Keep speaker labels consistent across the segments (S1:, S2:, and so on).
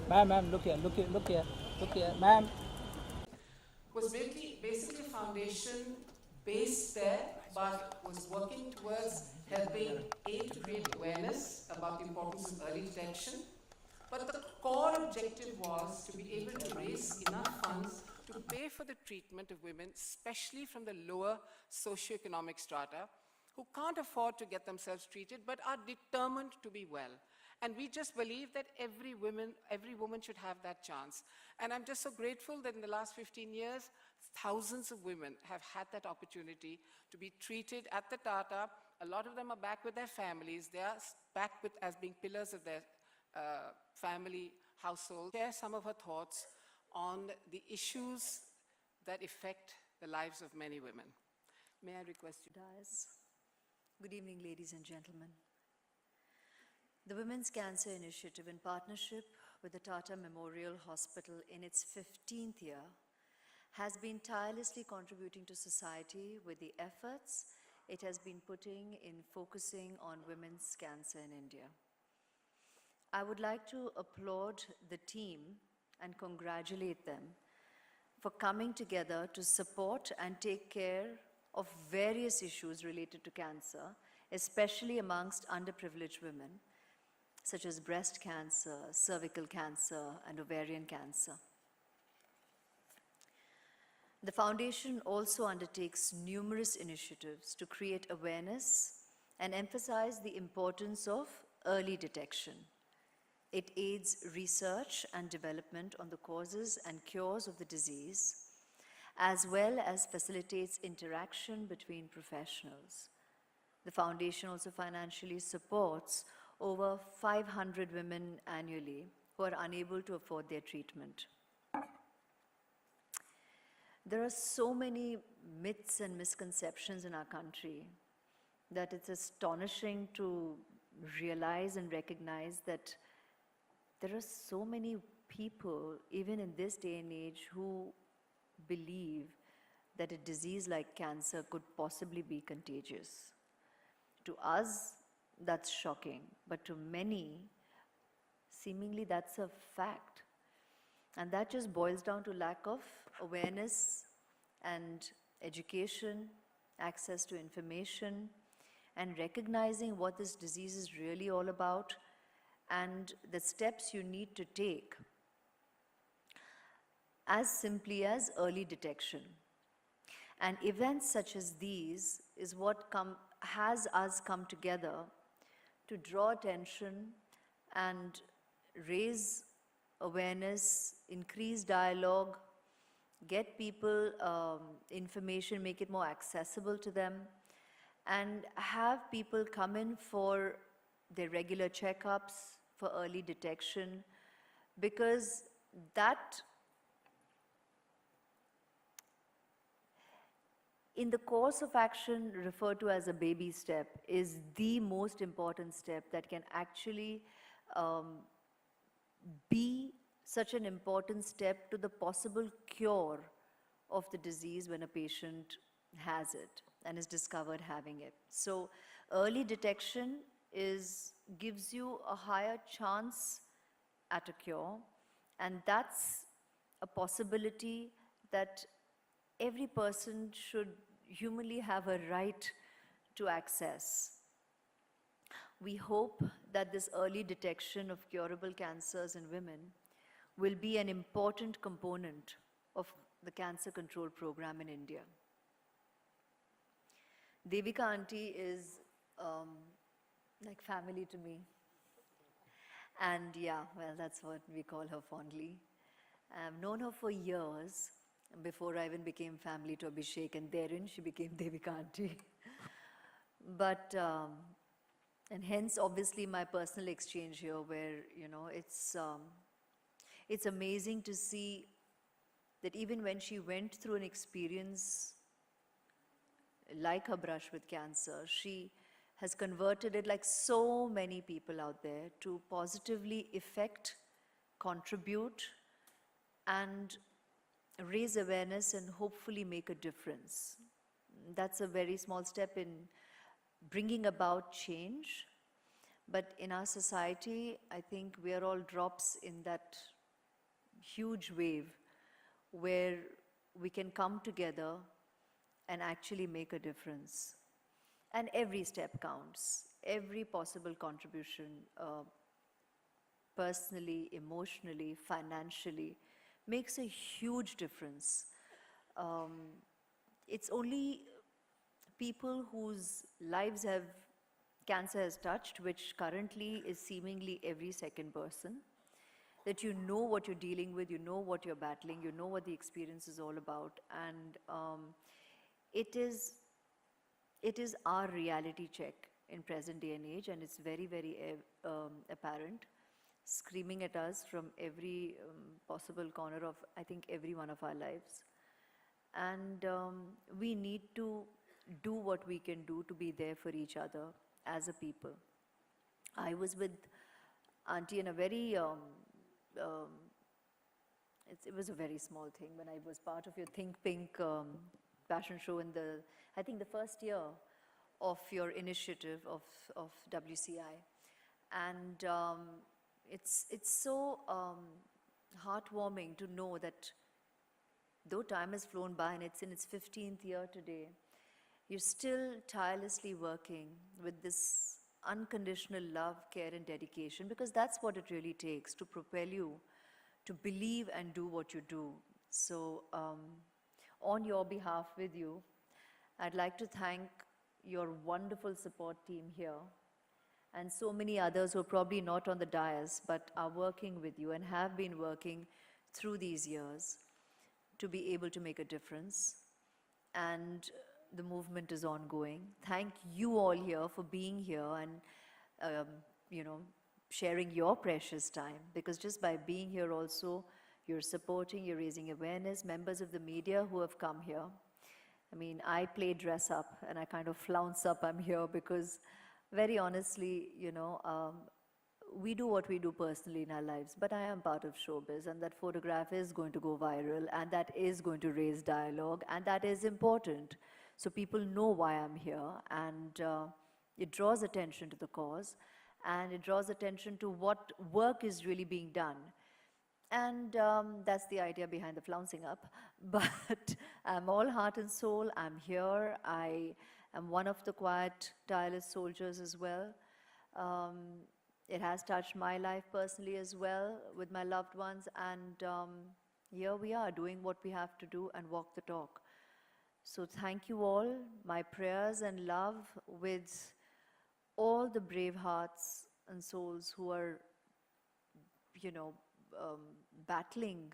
S1: Ma'am, look here, ma'am.
S2: Was basically a foundation based there, but was working towards helping to create awareness about the importance of early detection. But the core objective was to be able to raise enough funds to pay for the treatment of women, especially from the lower socioeconomic strata, who can't afford to get themselves treated but are determined to be well. And we just believe that every woman should have that chance. And I'm just so grateful that in the last 15 years, thousands of women have had that opportunity to be treated at the Tata. A lot of them are back with their families. They are back with, as being pillars of their family household. Share some of her thoughts on the issues that affect the lives of many women. May I request you?
S3: Good evening, ladies and gentlemen. The Women's Cancer Initiative, in partnership with the Tata Memorial Hospital in its 15th year, has been tirelessly contributing to society with the efforts it has been putting in focusing on women's cancer in India. I would like to applaud the team and congratulate them for coming together to support and take care of various issues related to cancer, especially amongst underprivileged women, such as breast cancer, cervical cancer, and ovarian cancer. The foundation also undertakes numerous initiatives to create awareness and emphasize the importance of early detection. It aids research and development on the causes and cures of the disease, as well as facilitates interaction between professionals. The foundation also financially supports over 500 women annually who are unable to afford their treatment. There are so many myths and misconceptions in our country that it's astonishing to realize and recognize that there are so many people, even in this day and age, who believe that a disease like cancer could possibly be contagious. To us, that's shocking, but to many, seemingly that's a fact. And that just boils down to lack of awareness and education, access to information, and recognizing what this disease is really all about and the steps you need to take, as simply as early detection. And events such as these is what has us come together to draw attention and raise awareness, increase dialogue, get people information, make it more accessible to them, and have people come in for their regular checkups, for early detection, because that, in the course of action referred to as a baby step, is the most important step that can actually be such an important step to the possible cure of the disease when a patient has it and is discovered having it. So early detection gives you a higher chance at a cure, and that's a possibility that every person should humanly have a right to access. We hope that this early detection of curable cancers in women will be an important component of the cancer control program in India. Devika aunty is like family to me. And yeah, well, that's what we call her fondly. I've known her for years, before I even became family to Abhishek, and therein she became Devika aunty. But, and hence obviously my personal exchange here where, you know, it's amazing to see that even when she went through an experience like her brush with cancer, she has converted it, like so many people out there, to positively affect, contribute, and raise awareness and hopefully make a difference. That's a very small step in bringing about change, But in our society, I think we are all drops in that huge wave where we can come together and actually make a difference. And every step counts, every possible contribution, personally, emotionally, financially, makes a huge difference. It's only people whose lives have cancer has touched, which currently is seemingly every second person, that you know what you're dealing with, you know what you're battling, you know what the experience is all about, and it is our reality check in present day and age, and it's very, very apparent, screaming at us from every possible corner of, I think, every one of our lives. And we need to do what we can do to be there for each other as a people. I was with Auntie in a very, it was a very small thing when I was part of your Think Pink fashion show in the, I think the first year of your initiative of WCI. And it's so heartwarming to know that though time has flown by and it's in its 15th year today, you're still tirelessly working with this unconditional love, care, and dedication, because that's what it really takes to propel you to believe and do what you do. So on your behalf with you, I'd like to thank your wonderful support team here and so many others who are probably not on the dais but are working with you and have been working through these years to be able to make a difference. And the movement is ongoing. Thank you all here for being here and sharing your precious time, because just by being here also, you're supporting, you're raising awareness. Members of the media who have come here, I mean, I play dress up and I kind of flounce up, I'm here because very honestly, we do what we do personally in our lives, but I am part of showbiz, and that photograph is going to go viral, and that is going to raise dialogue, and that is important. So people know why I'm here, and it draws attention to the cause, and it draws attention to what work is really being done. And that's the idea behind the flouncing up. But I'm all heart and soul, I'm here, I am one of the quiet, tireless soldiers as well. It has touched my life personally as well with my loved ones, and here we are doing what we have to do and walk the talk. So thank you all. My prayers and love with all the brave hearts and souls who are, battling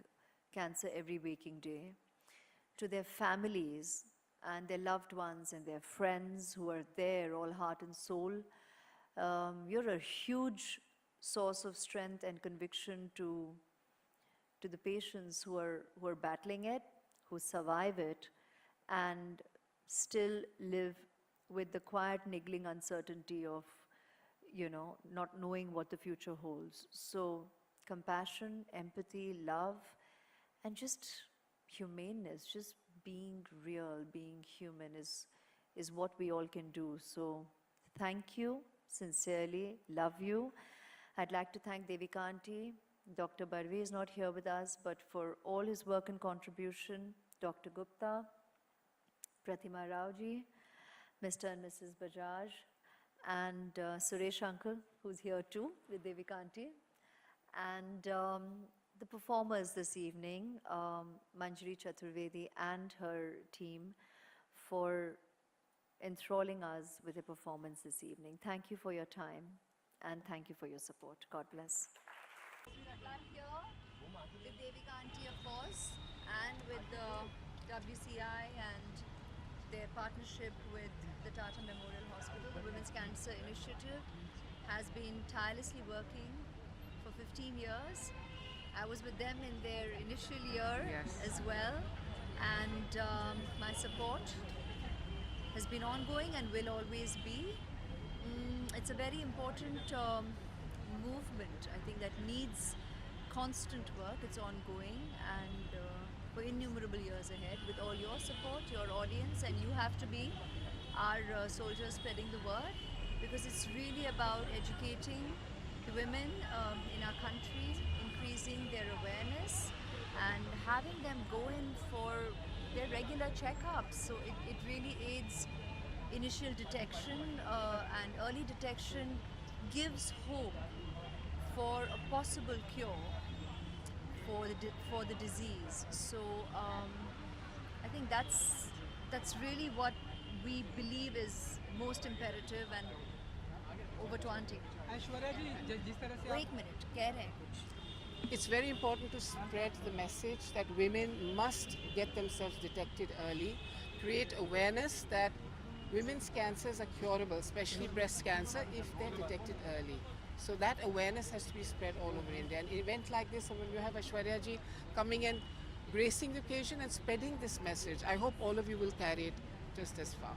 S3: cancer every waking day, to their families and their loved ones and their friends who are there, all heart and soul. You're a huge source of strength and conviction to the patients who are battling it, who survive it, and still live with the quiet, niggling uncertainty of, not knowing what the future holds. So compassion, empathy, love, and just humaneness, just being real, being human is what we all can do. So thank you, sincerely, love you. I'd like to thank Devika Aunty. Dr. Barve is not here with us, but for all his work and contribution, Dr. Gupta, Pratima Raoji, Mr. and Mrs. Bajaj, and Suresh Uncle, who's here too with Devika Aunty, and the performers this evening, Manjari Chaturvedi and her team, for enthralling us with a performance this evening. Thank you for your time and thank you for your support. God bless. I'm here with Devika Aunty, of course, and with the WCI and their partnership with the Tata Memorial Hospital. The Women's Cancer Initiative has been tirelessly working for 15 years. I was with them in their initial year as well, and my support has been ongoing and will always be. It's a very important movement, I think, that needs constant work. It's ongoing, and for innumerable years ahead, with all your support, your audience, and you have to be our soldiers spreading the word. because it's really about educating the women in our country, increasing their awareness, and having them go in for their regular checkups. So it really aids initial detection, and early detection gives hope for a possible cure for the disease. So I think that's really what we believe is most imperative. And over to Auntie.
S1: Aishwarya जी जिस तरह से
S3: Wait a minute, कह रहे हैं कुछ.
S2: It's very important to spread the message that women must get themselves detected early, create awareness that women's cancers are curable, especially breast cancer, if they're detected early. So that awareness has to be spread all over India. An event like this, when you have Aishwarya ji coming and gracing the occasion and spreading this message, I hope all of you will carry it just as far.